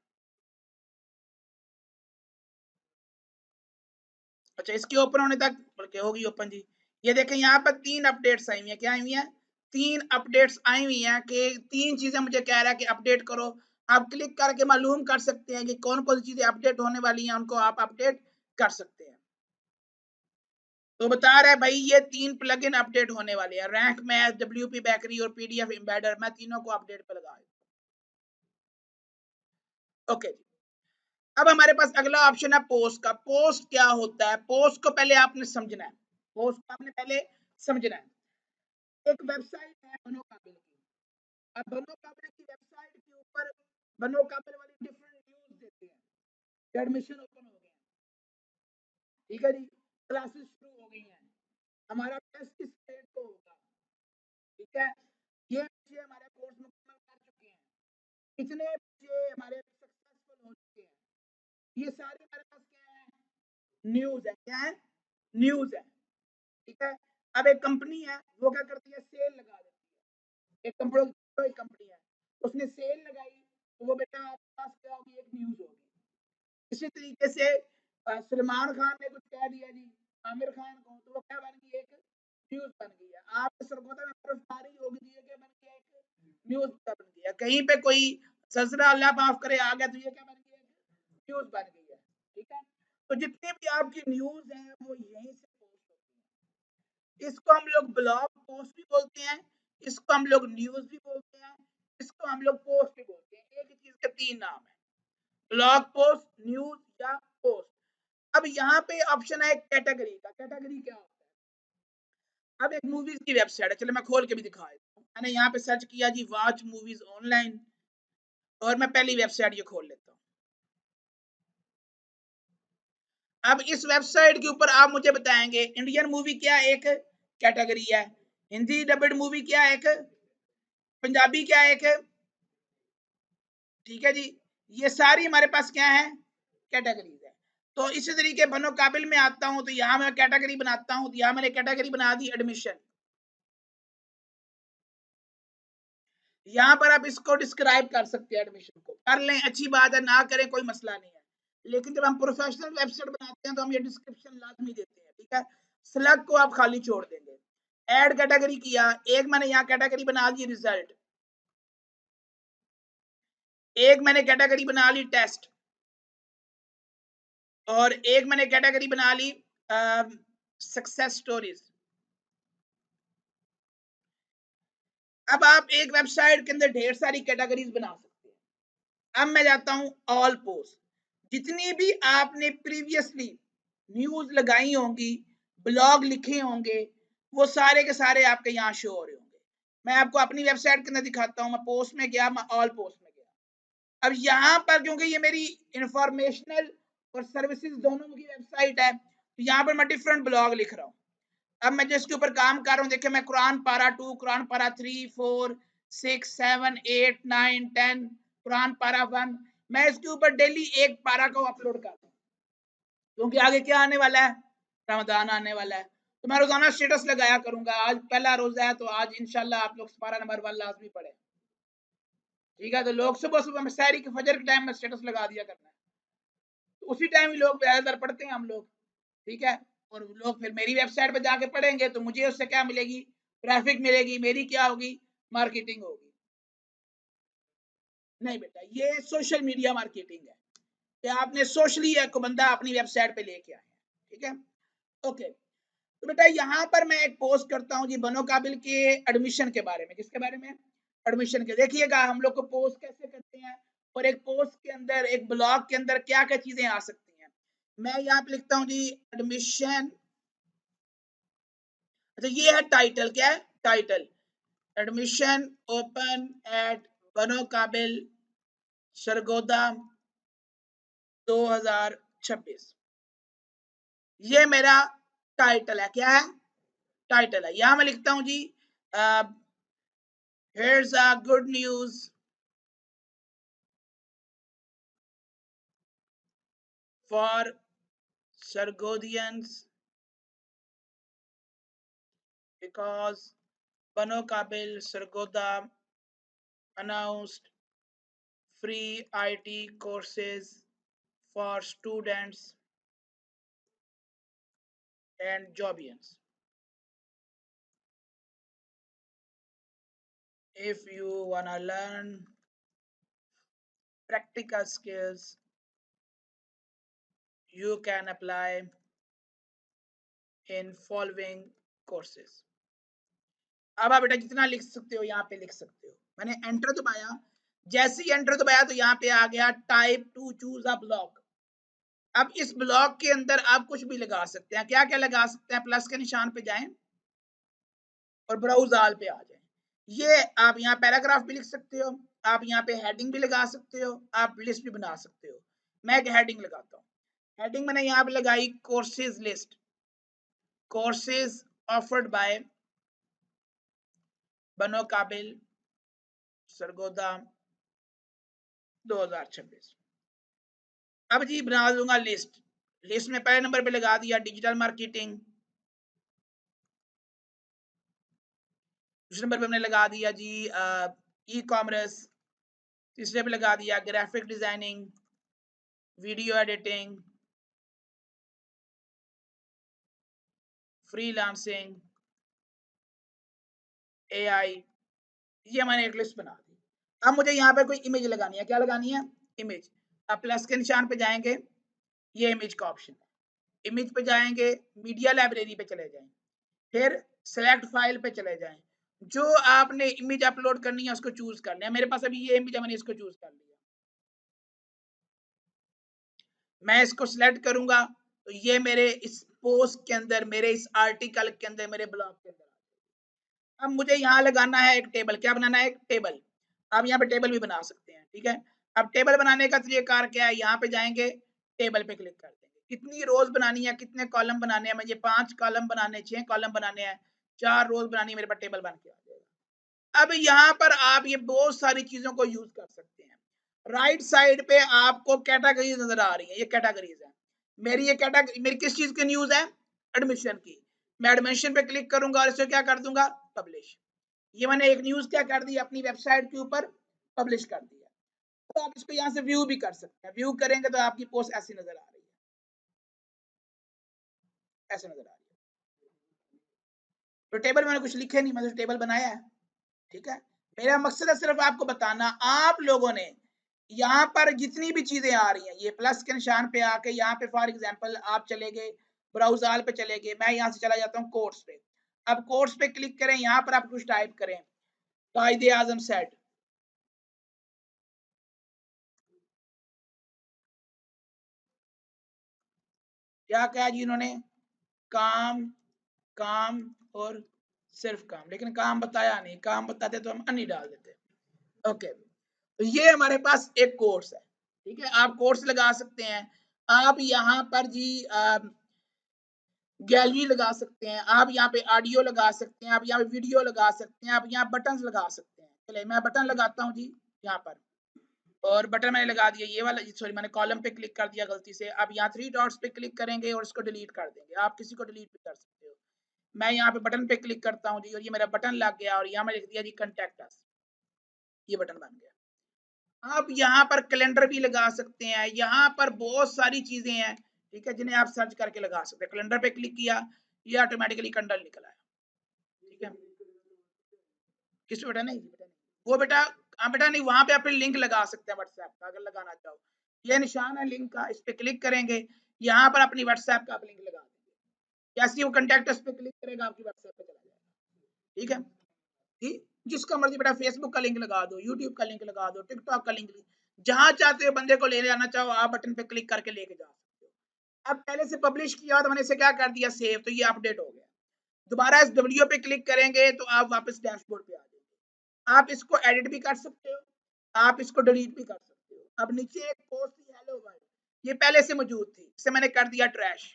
अच्छा, इसके ओपन होने तक बल्कि होगी ओपन जी। ये देखें यहाँ पर 3 अपडेट्स आई हुई हैं। क्या आई हुई हैं? 3 अपडेट्स आई हुई हैं कि 3 चीजें मुझे कह रहा है कि अपडेट करो। आप क्लिक करके मालूम कर सकते हैं कि कौन कौन सी चीजें अपडेट होने वाली हैं, उनको आप अपडेट कर सकते हैं। तो बता रहा है भाई ये 3 प्लगइन अपडेट होने वाले हैं, रैंक मैथ, डब्ल्यूपी बेकरी और पीडीएफ एम्बेडर। मैं तीनों को अपडेट पे लगा। ओके, अब हमारे पास अगला ऑप्शन है पोस्ट का। पोस्ट क्या होता है? पोस्ट को पहले आपने समझना है। पोस्ट को आपने पहले समझना है। एक वेबसाइट है बनो काबिल की। अब बनो काबिल की वेबसाइट के ऊपर बनो काबिल वाली डिफरेंट न्यूज देते हैं। एडमिशन ओपन हो गए, ठीक है जी, क्लासेस शुरू हो गई हैं, हमारा टेस्ट इस डेट को होगा, ठीक है, ये बच्चे हमारे कोर्स मुकम्मल कर चुके हैं, कितने बच्चे हमारे सक्सेसफुल हो चुके हैं, ये सारी हमारे पास क्या है? न्यूज है। क्या है? न्यूज है, ठीक है। अब एक कंपनी है, वो क्या करती है? सेल लगा देती है। एक कंपनी है, उसने सेल लगाई, तो वो बेटा आपके पास क्या होगी? एक न्यूज होगी। इसी तरीके से सलमान खान ने कुछ कह दिया जी आमिर खान को, तो वो क्या बन गई? एक न्यूज बन गई है। आप सरगोदा में बर्फबारी होगी, तो ये क्या बन गया? एक न्यूज बन गया। कहीं पे कोई सजरा अल्लाह माफ करे आ गया, तो ये क्या बन गया? न्यूज बन गई है, ठीक है। तो जितनी भी आपकी न्यूज है वो यहीं से पोस्ट होती है। इसको हम लोग ब्लॉग पोस्ट भी बोलते हैं, इसको हम लोग न्यूज भी बोलते हैं, इसको हम लोग पोस्ट भी बोलते हैं। एक ही चीज के 3 नाम है, ब्लॉग पोस्ट, न्यूज या पोस्ट। अब यहाँ पे ऑप्शन है कैटेगरी का। कैटेगरी क्या होता है? अब एक मूवीज की वेबसाइट है, चलो मैं खोल के भी दिखा देता हूँ। मैंने यहाँ पे सर्च किया जी वॉच मूवीज ऑनलाइन, और मैं पहली वेबसाइट ये खोल लेता हूँ। अब इस वेबसाइट के ऊपर आप मुझे बताएंगे इंडियन मूवी क्या एक कैटेगरी है, हिंदी डबड मूवी क्या एक, पंजाबी क्या एक, ठीक है जी। ये सारी हमारे पास क्या है? कैटेगरीज है। तो इसी तरीके बनो काबिल में आता हूं, तो यहाँ मैं कैटेगरी बनाता हूं, तो यहाँ मैंने कैटेगरी बना दी एडमिशन। यहाँ पर आप इसको डिस्क्राइब कर सकते हैं, एडमिशन को कर लें, अच्छी बात है, ना करें कोई मसला नहीं है। लेकिन जब हम प्रोफेशनल वेबसाइट बनाते हैं तो हम ये डिस्क्रिप्शन लाजमी देते हैं, ठीक है। स्लग को आप खाली छोड़ देंगे। ऐड कैटेगरी किया, एक मैंने यहाँ कैटेगरी बना दी रिजल्ट, एक मैंने कैटेगरी बना ली टेस्ट, और एक मैंने कैटेगरी बना ली सक्सेस स्टोरीज। अब आप एक वेबसाइट के अंदर ढेर सारी कैटेगरीज बना सकते हैं। अब मैं जाता हूं ऑल पोस्ट, जितनी भी आपने प्रीवियसली न्यूज लगाई होंगी, ब्लॉग लिखे होंगे, वो सारे के सारे आपके यहाँ शो हो रहे होंगे। मैं आपको अपनी वेबसाइट के अंदर दिखाता हूँ। मैं पोस्ट में गया, मैं ऑल पोस्ट में गया। अब यहाँ पर क्योंकि ये मेरी इंफॉर्मेशनल और सर्विसेज दोनों की वेबसाइट है, तो यहाँ पर मैं डिफरेंट ब्लॉग लिख रहा हूँ। अब मैं जिसके ऊपर काम कर रहा हूँ, देखिए मैं कुरान पारा 2, कुरान पारा 3, 4, 6, 7, 8, 9, 10, कुरान पारा 1, मैं इसके ऊपर डेली एक पारा को अपलोड करता हूँ, क्योंकि आगे क्या आने वाला है? रमजान आने वाला है, तो मैं रोजाना स्टेटस लगाया करूंगा। आज पहला रोजा है, तो आज इंशाल्लाह आप लोग पारा नंबर 1 लाजमी पढ़े, ठीक है। तो लोग सुबह सुबह में सहरी के फजर के टाइम में स्टेटस लगा दिया करना है, तो उसी टाइम ही लोग ज्यादातर पढ़ते हैं हम लोग, ठीक है। और लोग फिर मेरी वेबसाइट पे जाके पढ़ेंगे, तो मुझे उससे क्या मिलेगी? ट्रैफिक मिलेगी, मेरी क्या होगी? मार्केटिंग होगी। नहीं बेटा, ये सोशल मीडिया मार्केटिंग है कि आपने सोशली एक बंदा अपनी वेबसाइट पे लेके आए हैं, ठीक है। ओके, तो बेटा यहाँ पर मैं एक पोस्ट करता हूँ जी बनो काबिल के एडमिशन के बारे में। किसके बारे में? एडमिशन के। देखिएगा हम लोग को पोस्ट कैसे करते हैं और एक पोस्ट के अंदर, एक ब्लॉग के अंदर क्या क्या चीजें आ सकती हैं। मैं यहाँ पे लिखता हूँ जी एडमिशन। अच्छा ये है टाइटल, क्या है टाइटल, एडमिशन ओपन एट बनो काबिल सरगोदा 2026। ये मेरा टाइटल है, क्या है टाइटल है। यहां मैं लिखता हूं जी here's a good news for Sargodians because Bano Kabil Sargoda announced free IT courses for students and Jobians. If you wanna learn practical skills, you can apply in following courses. अब आप बेटा जितना लिख सकते हो यहाँ पे लिख सकते हो। मैंने एंटर दबाया, जैसे ही एंटर दबाया तो यहाँ पे आ गया type two choose a block. अब इस ब्लॉक के अंदर आप कुछ भी लगा सकते हैं। क्या क्या लगा सकते हैं, प्लस के निशान पे जाएं और ब्राउज ऑल पे आ जाएं। ये आप यहाँ पैराग्राफ भी लिख सकते हो, आप यहाँ पे हेडिंग भी लगा सकते हो, आप लिस्ट भी बना सकते हो। मैं एक हेडिंग लगाता हूँ। हेडिंग मैंने यहाँ पे लगाई courses list, courses offered by बनो काबिल सरगोदा 2026। अब जी बना दूंगा लिस्ट। लिस्ट में पहले नंबर पे लगा दिया डिजिटल मार्केटिंग, दूसरे नंबर पे हमने लगा दिया जी ई कॉमर्स, तीसरे पे लगा दिया graphic designing, video editing, freelancing, AI. ये मैंने एक लिस्ट बना दी। अब मुझे यहाँ पे कोई इमेज लगानी है। क्या लगानी है, इमेज। अब प्लस के निशान पे जाएंगे, ये इमेज का ऑप्शन है। इमेज पे जाएंगे, मीडिया लाइब्रेरी पे चले जाएं, फिर सेलेक्ट फाइल पे चले जाएं। जो आपने इमेज अपलोड करनी है उसको चूज कर लिया। मेरे पास अभी ये इमेज है, मैंने इसको चूज कर लिया। मैं इसको सिलेक्ट करूंगा तो ये मेरे इस पोस्ट के अंदर, मेरे इस आर्टिकल के अंदर, मेरे ब्लॉग के अंदर। अब मुझे यहाँ लगाना है एक टेबल। क्या बनाना है, एक टेबल। आप यहाँ पे टेबल भी बना सकते हैं, ठीक है। अब टेबल बनाने का तरीका क्या है, यहाँ पे जाएंगे, टेबल पे क्लिक कर देंगे। कितनी रोज बनानी है, कितने कॉलम बनाने हैं, मुझे 5 कॉलम बनाने, 6 कॉलम बनाने हैं, 4 रोज बनानी है, मेरे पास टेबल बन के आ जाएगा। अब यहाँ पर आप ये बहुत सारी चीजों को यूज कर सकते हैं। राइट साइड पे आपको कैटेगरीज नजर आ रही है, ये कैटेगरीज है। मेरी ये कैटेगरी, मेरी किस चीज की न्यूज है, एडमिशन की। मैं एडमिशन पे क्लिक करूंगा और इसे क्या कर दूंगा, पब्लिश। ये मैंने एक न्यूज क्या कर दी, अपनी वेबसाइट के ऊपर पब्लिश कर दिया। तो आप इसको यहाँ से व्यू भी कर सकते हैं। व्यू करेंगे तो आपकी पोस्ट ऐसी नजर आ रही है, ऐसे नजर आ रही है। तो टेबल मैंने कुछ लिखे नहीं, मैंने टेबल बनाया है, ठीक है। मेरा मकसद है सिर्फ आपको बताना, आप लोगों ने यहाँ पर जितनी भी चीजें आ रही हैं, ये प्लस के निशान पे आके यहाँ पे फॉर एग्जांपल आप चले गए ब्राउज ऑल पे चले गए, मैं यहाँ से चला जाता हूँ कोर्स पे। अब कोर्स पे क्लिक करें, यहाँ पर आप कुछ टाइप करें, कायदे आजम सेट, क्या कहा जी इन्होंने, काम, काम और सिर्फ काम। लेकिन काम बताया नहीं, काम बताते तो हम अन्य डाल देते। ओके, तो ये हमारे पास एक कोर्स है, ठीक है। आप कोर्स लगा सकते हैं। आप यहाँ पर जी गैलरी लगा सकते हैं, आप यहाँ पे ऑडियो लगा सकते हैं, आप यहाँ पे वीडियो लगा सकते हैं, आप यहाँ बटन लगा सकते हैं। चलिए मैं बटन लगाता हूँ जी यहाँ पर, और बटन मैंने लगा दिया ये वाला, सॉरी मैंने कॉलम पे क्लिक कर दिया गलती से। अब यहाँ 3 डॉट्स पे क्लिक करेंगे और इसको डिलीट कर देंगे। आप किसी को डिलीट भी कर सकते हो। मैं यहाँ पे बटन पे क्लिक करता हूँ जी, और ये मेरा बटन लग गया, और यहाँ मैं लिख दिया जी कंटेक्ट अस, ये बटन बन गया। आप यहाँ पर कैलेंडर भी लगा सकते हैं, यहाँ पर बहुत सारी चीजें हैं, ठीक है, जिन्हें आप सर्च करके लगा सकते हैं। कैलेंडर पे क्लिक किया, ये ऑटोमेटिकली कैलेंडर निकल आया, ठीक है। किस बेटा, नहीं बेटा नहीं, वो बेटा, हाँ बेटा नहीं, वहां पे आप लिंक लगा सकते हैं व्हाट्सएप का, अगर लगाना चाहो। ये निशान है लिंक का, इस पे क्लिक करेंगे, यहाँ पर अपनी व्हाट्सएप का आप लिंक लगा देंगे। जैसे वो कंटेक्ट पे क्लिक करेगा, आपकी व्हाट्सएप पे चला जाएगा, ठीक है। ठीक, जिसका मर्जी बेटा, फेसबुक का लिंक लगा दो, यूट्यूब का लिंक लगा दो, टिकटॉक का लिंक, जहां चाहते हो बंदे को ले जाना चाहो आप बटन पे क्लिक करके लेके जा सकते हो। अब पहले से पब्लिश किया तो मैंने इसे क्या कर दिया सेव, तो ये अपडेट हो गया। दोबारा इस वीडियो पे क्लिक करेंगे तो आप वापस डैशबोर्ड पे आ जाएंगे। आप इसको एडिट भी कर सकते हो, आप इसको डिलीट भी कर सकते हो। अब नीचे एक पोस्ट थी हेलो वर्ल्ड, ये पहले से मौजूद थी, इसे मैंने कर दिया ट्रैश।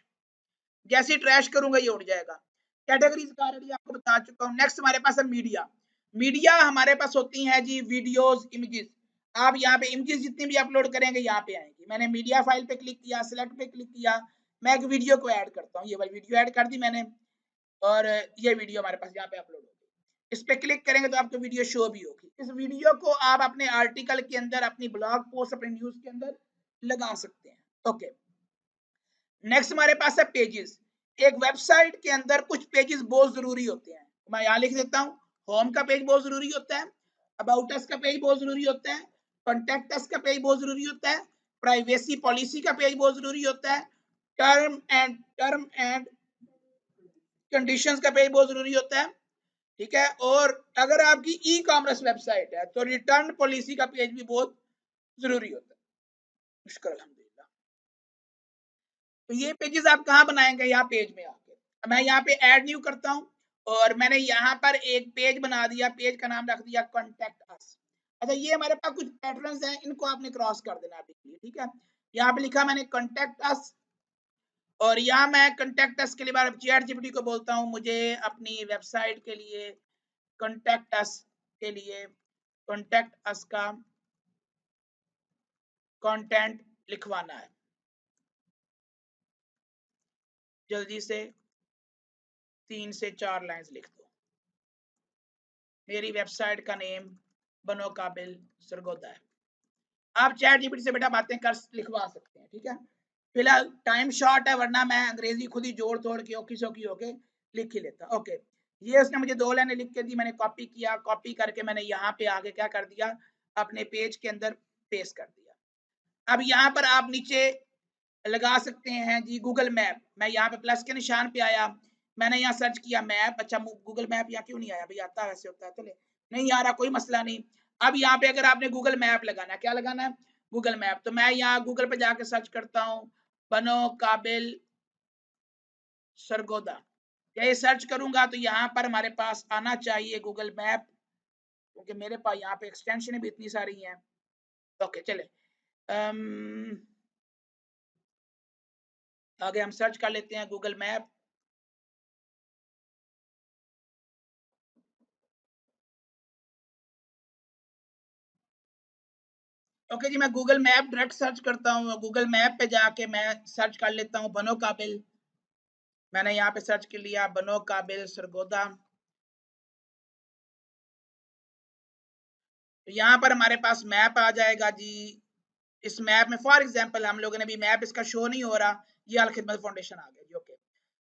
जैसे ही ट्रैश करूंगा ये उड़ जाएगा। कैटेगरीज का ऑलरेडी आपको बता चुका हूँ। नेक्स्ट हमारे पास है मीडिया। मीडिया हमारे पास होती है जी वीडियोस, इमेजेस। आप यहाँ पे इमेजेस जितनी भी अपलोड करेंगे यहाँ पे आएंगी। मैंने मीडिया फाइल पे क्लिक किया, सिलेक्ट पे क्लिक किया, मैं एक वीडियो को ऐड करता हूँ। ये वाली वीडियो ऐड कर दी मैंने और ये वीडियो हमारे पास यहाँ पे अपलोड होगी। इस पे क्लिक करेंगे तो आपको वीडियो शो भी होगी। इस वीडियो को आप अपने आर्टिकल के अंदर, अपनी ब्लॉग पोस्ट, अपने न्यूज के अंदर लगा सकते हैं। ओके, नेक्स्ट हमारे पास है पेजेस। एक वेबसाइट के अंदर कुछ पेजेस बहुत जरूरी होते हैं। मैं यहाँ लिख देता हूँ, होम का पेज बहुत जरूरी होता है, अबाउट अस का पेज बहुत जरूरी होता है, कॉन्टेक्ट अस का पेज बहुत जरूरी होता है, प्राइवेसी पॉलिसी का पेज बहुत जरूरी होता है, टर्म एंड कंडीशंस का पेज बहुत जरूरी होता है। ठीक है, और अगर आपकी ई कॉमर्स वेबसाइट है तो रिटर्न पॉलिसी का पेज भी बहुत जरूरी होता है। मुश्किल अल्हम्दुलिल्लाह। तो ये पेजेस आप कहाँ बनाएंगे, यहाँ पेज में आके मैं यहाँ पे ऐड न्यू करता हूँ और मैंने यहाँ पर एक पेज बना दिया, पेज का नाम रख दिया कॉन्टेक्ट अस। अच्छा, ये हमारे पास कुछ पैटर्न्स हैं, इनको आपने क्रॉस कर देना अभी के लिए। ठीक है, यहाँ पे लिखा मैंने कॉन्टेक्ट अस और यहाँ मैं कॉन्टेक्ट अस के लिए बार चैट जीपीटी को बोलता हूँ मुझे अपनी वेबसाइट के लिए कॉन्टेक्ट अस के लिए कॉन्टेक्ट अस का कंटेंट लिखवाना है। जल्दी से 3 से 4 लाइंस लिख दो। मेरी वेबसाइट का नेम बनो काबिल सरगोदा है। आप चैट जीपीटी से बेटा बातें कर लिखवा सकते हैं। ठीक है, फिलहाल टाइम शॉर्ट है वरना मैं अंग्रेजी खुद ही जोड़ तोड़ के ओकी सोकी होके लिख ही लेता। ओके, ये उसने मुझे 2 लाइनें लिख के दी, मैंने कॉपी किया, कॉपी करके मैंने यहाँ पे आगे क्या कर दिया, अपने पेज के अंदर पेस्ट कर दिया। अब यहाँ पर आप नीचे लगा सकते हैं जी गूगल मैप। मैं यहाँ पे प्लस के निशान पे आया, मैंने यहाँ सर्च किया मैप। अच्छा, गूगल मैप यहाँ क्यों नहीं आया भाई, आता वैसे होता है, चले नहीं आ रहा कोई मसला नहीं। अब यहाँ पे अगर आपने गूगल मैप लगाना है, क्या लगाना है, गूगल मैप, तो मैं यहाँ गूगल पे जाके सर्च करता हूँ बनो काबिल सरगोदा। ये सर्च करूंगा तो यहाँ पर हमारे पास आना चाहिए गूगल मैप, क्योंकि मेरे पास यहाँ पे एक्सटेंशन भी इतनी सारी हैं। ओके चले, आगे हम सर्च कर लेते हैं गूगल मैप। ओके जी, मैं गूगल मैप डायरेक्ट सर्च करता हूँ। गूगल मैप पे जाके मैं सर्च कर लेता हूँ बनो काबिल। मैंने यहाँ पे सर्च कर लिया बनो काबिल सरगोदा। तो यहाँ पर हमारे पास मैप आ जाएगा जी। इस मैप में फॉर एग्जांपल हम लोगों ने भी मैप इसका शो नहीं हो रहा, ये अल खिदमत फाउंडेशन आ गया जी। ओके,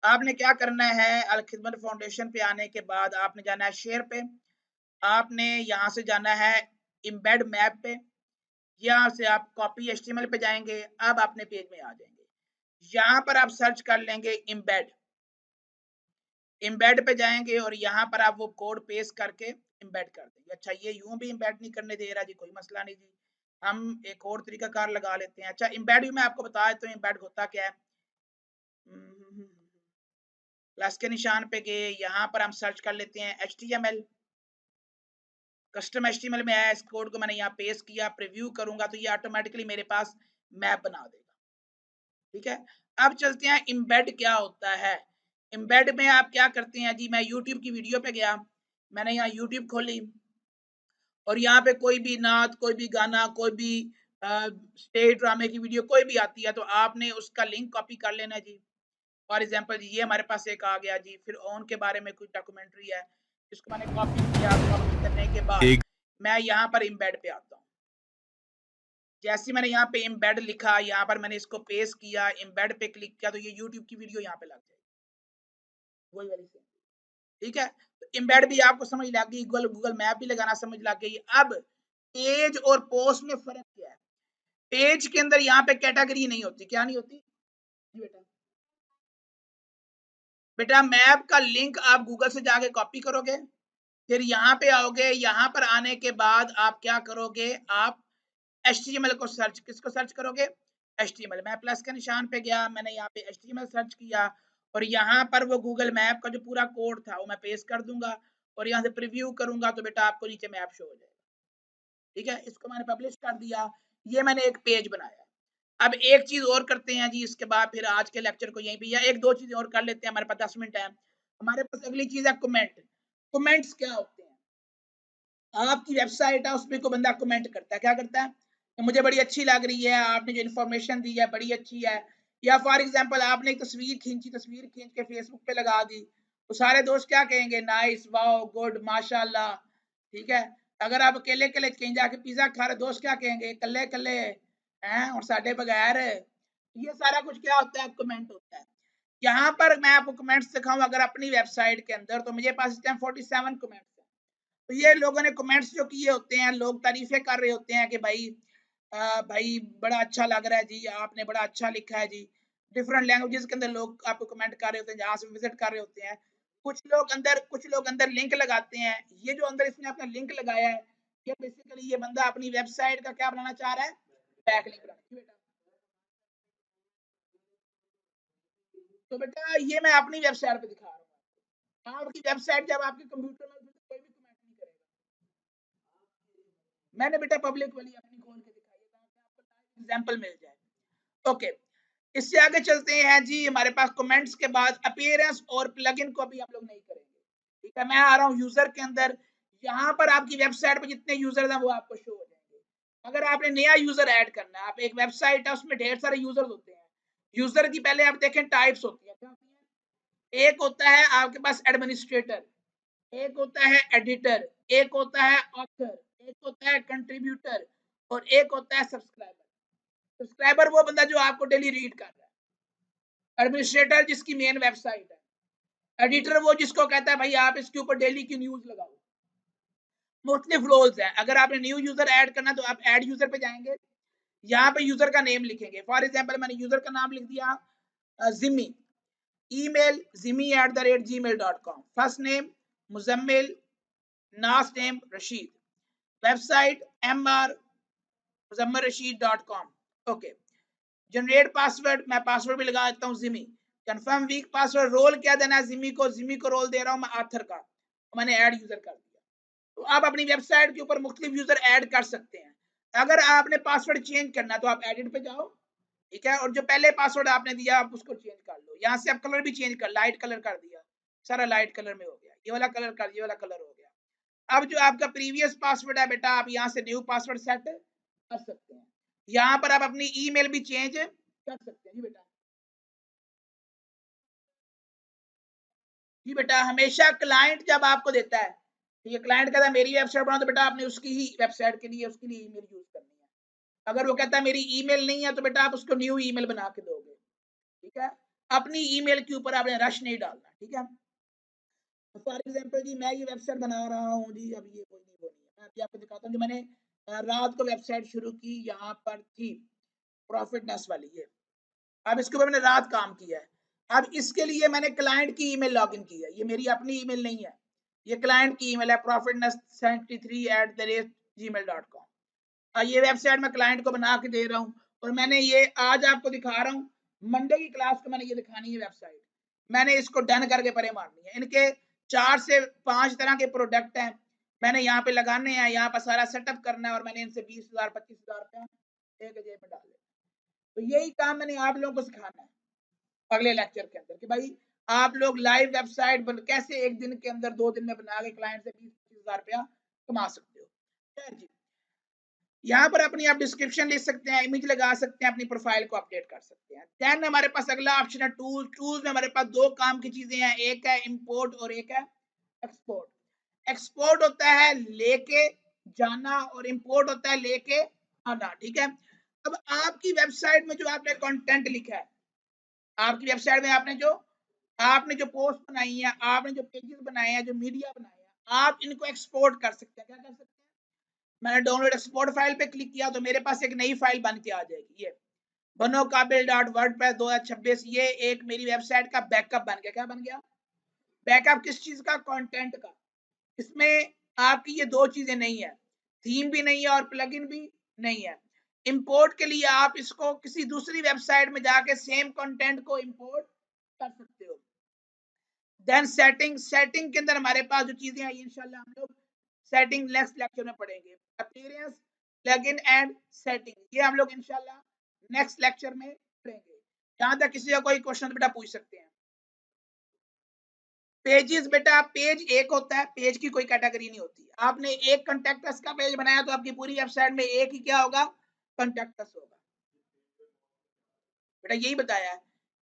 आपने क्या करना है, अल खिदमत फाउंडेशन पे आने के बाद आपने जाना है शेयर पे, आपने यहाँ से जाना है इम्बेड मैप पे, यहाँ से आप कॉपी एचटीएमएल पे जाएंगे। अब अपने पेज में आ जाएंगे, यहाँ पर आप सर्च कर लेंगे इम्बेड। इम्बेड पे जाएंगे और यहाँ पर आप वो कोड पेस्ट करके इम्बेड कर देंगे। अच्छा, ये यूं भी इम्बेड नहीं करने दे रहा जी, कोई मसला नहीं जी, हम एक और तरीका कार लगा लेते हैं। अच्छा, इम्बेड भी मैं आपको बता देता हूँ इम्बेड होता क्या है। प्लस के निशान पे गए, यहाँ पर हम सर्च कर लेते हैं HTML। कस्टम HTML में आया, इस कोड को मैंने यहाँ पेस्ट किया, प्रीव्यू करूंगा तो ये ऑटोमेटिकली मेरे पास मैप बना देगा। ठीक है, अब चलते हैं इम्बेड क्या होता है। इम्बेड में आप क्या करते हैं जी, मैं YouTube की वीडियो पे गया, मैंने यहाँ YouTube खोली और यहाँ पे कोई भी नात, कोई भी गाना, कोई भी स्टेज ड्रामे की वीडियो कोई भी आती है तो आपने उसका लिंक कॉपी कर लेना जी। फॉर एग्जांपल जी, ये हमारे पास एक आ गया जी, फिर ऑन के बारे में कोई डॉक्यूमेंट्री है, इसको मैंने कॉपी किया। कॉपी करने के बाद मैं यहाँ पर इम्बेड पे आता हूँ। जैसे मैंने यहाँ पे इम्बेड लिखा, यहाँ पर मैंने इसको पेस्ट किया, इम्बेड पे क्लिक किया तो ये यूट्यूब की वीडियो यहाँ पे लग जाएगी, वही वाली सेम। ठीक है, तो इम्बेड भी आपको समझ लग गई, गूगल मैप भी लगाना समझ लग गई। अब पेज और पोस्ट में फर्क क्या है। पेज के अंदर यहाँ पे कैटेगरी नहीं होती, क्या नहीं होती बेटा, बेटा मैप का लिंक आप गूगल से जाके कॉपी करोगे, फिर यहाँ पे आओगे, यहाँ पर आने के बाद आप क्या करोगे, आप HTML को सर्च, किसको सर्च करोगे? HTML। मैं प्लस के निशान पे गया, मैंने यहाँ पे HTML सर्च किया और यहाँ पर वो गूगल मैप का जो पूरा कोड था वो मैं पेस्ट कर दूंगा और यहाँ से प्रीव्यू करूंगा तो बेटा आपको नीचे मैप शो हो जाएगा। ठीक है, इसको मैंने पब्लिश कर दिया, ये मैंने एक पेज बनाया। अब एक चीज और करते हैं जी, इसके बाद फिर आज के लेक्चर को यहीं पे, या एक दो चीजें और कर लेते हैं, हमारे पास 10 मिनट है। हमारे पास अगली चीज है कमेंट। कमेंट्स क्या होते हैं? आपकी वेबसाइट है, उसमें कोई बंदा कमेंट करता है, क्या करता है? कि मुझे बड़ी अच्छी लग रही है, आपने जो इन्फॉर्मेशन दी है बड़ी अच्छी है, या फॉर एग्जांपल आपने एक तस्वीर खींची, तस्वीर खींच के फेसबुक पे लगा दी, तो सारे दोस्त क्या कहेंगे? नाइस, वाओ, गुड, माशाल्लाह। ठीक है, अगर आप अकेले अकेले कहीं जाके पिज्जा खा रहे, दोस्त क्या कहेंगे? कल्ले कल्ले हैं और साढ़े बगैर। ये सारा कुछ क्या होता है? कमेंट होता है। यहाँ पर मैं आपको कमेंट्स दिखाऊं अगर अपनी वेबसाइट के अंदर, तो मेरे पास इस टाइम 47 कमेंट्स है। तो ये लोगों ने कमेंट्स जो किए होते हैं, लोग तारीफें कर रहे होते हैं कि भाई भाई बड़ा अच्छा लग रहा है जी, आपने बड़ा अच्छा लिखा है जी। डिफरेंट लैंग्वेजेस के अंदर लोग आपको कमेंट कर रहे होते हैं, जहाँ से विजिट कर रहे होते हैं। कुछ लोग अंदर लिंक लगाते हैं। ये जो अंदर इसने अपना लिंक लगाया है, ये बेसिकली ये बंदा अपनी वेबसाइट का क्या बनाना चाह रहा है? बैक लिंक बनाना। बेटा, तो बेटा ये मैं अपनी वेबसाइट पे दिखा रहा हूँ। आपकी वेबसाइट जब आपके कंप्यूटर में कोई भी कमेंट नहीं करेगा। मैंने बेटा पब्लिक वाली अपनी खोल के दिखाई है ताकि आपको लाइव एग्जांपल मिल जाए। ओके, इससे आगे चलते हैं जी। हमारे पास कमेंट्स के बाद अपीयरेंस और प्लगइन को भी हम लोग नहीं करेंगे। ठीक है, मैं आ रहा हूँ यूजर के अंदर। यहाँ पर आपकी वेबसाइट पर जितने यूजर हैं वो आपको शो हो जाएंगे। अगर आपने नया यूजर ऐड करना है, आप एक वेबसाइट है उसमें ढेर सारे यूजर्स होते हैं। यूजर की पहले आप देखें टाइप्स होती है, क्या होती है? एक होता है आपके पास एडमिनिस्ट्रेटर, एक होता है एडिटर, एक होता है ऑथर, एक होता है कंट्रीब्यूटर और एक होता है सब्सक्राइबर। सब्सक्राइबर वो बंदा जो आपको डेली रीड कर रहा है। एडमिनिस्ट्रेटर जिसकी मेन वेबसाइट है। एडिटर वो जिसको कहता है भाई आप इसके ऊपर डेली की न्यूज लगाओ। मुख्तलिफ रोल्स हैं। अगर आपने न्यू यूजर ऐड करना तो आप ऐड यूजर पे जाएंगे, यहाँ पे यूजर का नेम लिखेंगे। फॉर एग्जाम्पल मैंने यूजर का नाम लिख दिया Zimi. Email zimi@gmail.com। First name Muzammil, last name Rashid. Website mrmuzammirrashid.com। Okay, generate password, मैं पासवर्ड भी लगा देता हूँ Zimi. Confirm weak password. Role क्या देना है? जिमी को रोल दे रहा हूँ मैं आथर का, तो मैंने ऐड यूजर कर दिया। तो आप अपनी वेबसाइट के ऊपर मुख्तलिफ यूजर ऐड कर सकते हैं। अगर आपने पासवर्ड चेंज करना तो आप एडिट पे जाओ, ठीक है, और जो पहले पासवर्ड आपने दिया आप उसको चेंज कर लो। यहाँ से आप कलर भी चेंज कर, लाइट कलर कर दिया, सारा लाइट कलर में हो गया। ये वाला कलर कर, ये वाला कलर हो गया। अब जो आपका प्रीवियस पासवर्ड है बेटा, आप यहाँ से न्यू पासवर्ड सेट कर सकते हैं। यहाँ पर आप अपनी ईमेल भी चेंज कर सकते हैं। जी बेटा, जी बेटा, हमेशा क्लाइंट जब आपको देता है, ठीक है, क्लाइंट कहता है मेरी वेबसाइट बनाओ, तो बेटा आपने उसकी ही वेबसाइट के लिए उसके लिए ईमेल यूज करनी है। अगर वो कहता है मेरी ईमेल नहीं है, तो बेटा आप उसको न्यू ईमेल बना के दोगे। ठीक है, अपनी ईमेल के ऊपर आपने रश नहीं डालना। ठीक है, फॉर एग्जाम्पल जी मैं ये वेबसाइट बना रहा हूँ जी, अब ये कोई नहीं बोली है, मैं अभी आपको दिखाता हूँ। जो मैंने रात को वेबसाइट शुरू की, यहाँ पर थी प्रॉफिटनेस वाली है। अब इसके ऊपर मैंने रात काम किया है। अब इसके लिए मैंने क्लाइंट की ईमेल लॉगिन की है, ये मेरी अपनी ईमेल नहीं है, ये क्लाइंट की ईमेल है profitness73@gmail.com। ये वेबसाइट मैं क्लाइंट को बना के दे रहा हूँ और मैंने ये आज आपको दिखा रहा हूँ। मंडे की क्लास को मैंने ये दिखानी है वेबसाइट। मैंने इसको डन करके परे मारनी है। इनके 4 से 5 तरह के प्रोडक्ट हैं, मैंने यहाँ पे लगाने हैं, यहाँ पर सारा सेटअप करना है और मैंने इनसे 20,000 25,000 रुपया एक जेब में डाल देना। तो यही काम मैंने आप लोगों को सिखाना है अगले लेक्चर के अंदर कि भाई आप लोग लाइव वेबसाइट कैसे एक दिन के अंदर 2 दिन में बना के क्लाइंट से 20-25,000 रुपया कमा सकते हो। जी, यहाँ पर अपनी आप डिस्क्रिप्शन लिख सकते हैं, इमेज लगा सकते हैं, अपनी प्रोफाइल को अपडेट कर सकते हैं। देन हमारे पास अगला ऑप्शन है टूल। टूल्स में हमारे पास दो काम की चीजें हैं, एक है इंपोर्ट और एक है एक्सपोर्ट। एक्सपोर्ट होता है लेके जाना और इंपोर्ट होता है लेके आना। ठीक है, अब आपकी वेबसाइट में जो आपने कंटेंट लिखा है, आपकी वेबसाइट में आपने जो पोस्ट बनाई है, आपने जो पेजेस बनाए हैं, जो मीडिया बनाए हैं, आप इनको एक्सपोर्ट कर सकते हैं। क्या कर सकते हैं? मैंने डाउनलोड एक्सपोर्ट फाइल पे क्लिक किया तो मेरे पास एक नई फाइल बन के आ जाएगी। ये बनोकाबिल.wordpress 2026, ये एक मेरी वेबसाइट का बैकअप बन गया। क्या बन गया? बैकअप किस चीज का? कंटेंट का। इसमें आपकी ये दो चीजें नहीं है, थीम भी नहीं है और प्लगइन भी नहीं है। इंपोर्ट के लिए आप इसको किसी दूसरी वेबसाइट में जाके सेम कंटेंट को इंपोर्ट कर सकते हो। देन सेटिंग के अंदर हमारे पास जो चीजें आई इंशाल्लाह हम लोग सेटिंग नेक्स्ट लेक्चर में पढ़ेंगे। अपीयरेंस, प्लगइन एंड सेटिंग, ये हम लोग इंशाल्लाह नेक्स्ट लेक्चर में पढ़ेंगे। यहां तक किसी का कोई क्वेश्चन बेटा पूछ सकते हैं। पेजेस बेटा, पेज एक होता है, पेज की कोई कैटेगरी नहीं होती। आपने एक कॉन्टैक्ट का पेज बनाया तो आपकी पूरी वेबसाइट में एक ही क्या होगा, कॉन्टैक्ट होगा। बेटा यही बताया है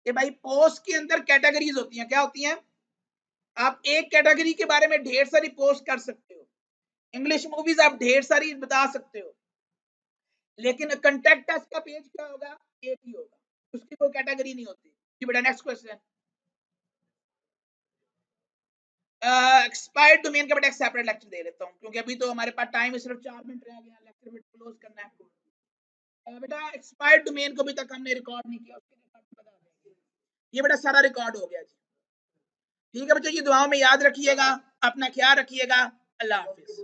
कि भाई पोस्ट के अंदर कैटेगरीज होती हैं। क्या होती हैं? आप एक कैटेगरी के बारे में ढेर सारी पोस्ट कर सकते हो। इंग्लिश मूवीज आप ढेर सारी बता सकते हो, लेकिन कंटेंट का पेज क्या होगा, एक ही होगा, उसकी कोई कैटेगरी नहीं होती। जी बेटा नेक्स्ट क्वेश्चन। एक्सपायर्ड डोमेन का बेटा एक सेपरेट लेक्चर दे देता हूँ, क्योंकि अभी तो हमारे पास टाइम सिर्फ 4 मिनट रह गया, लेक्चर भी क्लोज करना है। बेटा एक्सपायर्ड डोमेन को अभी तक हमने रिकॉर्ड नहीं किया, उसके रिकॉर्ड बता देंगे। ये बेटा सारा रिकॉर्ड हो गया जी। ठीक है बच्चों, ये दुआओं में याद रखिएगा, अपना ख्याल रखिएगा। अल्लाह हाफिज।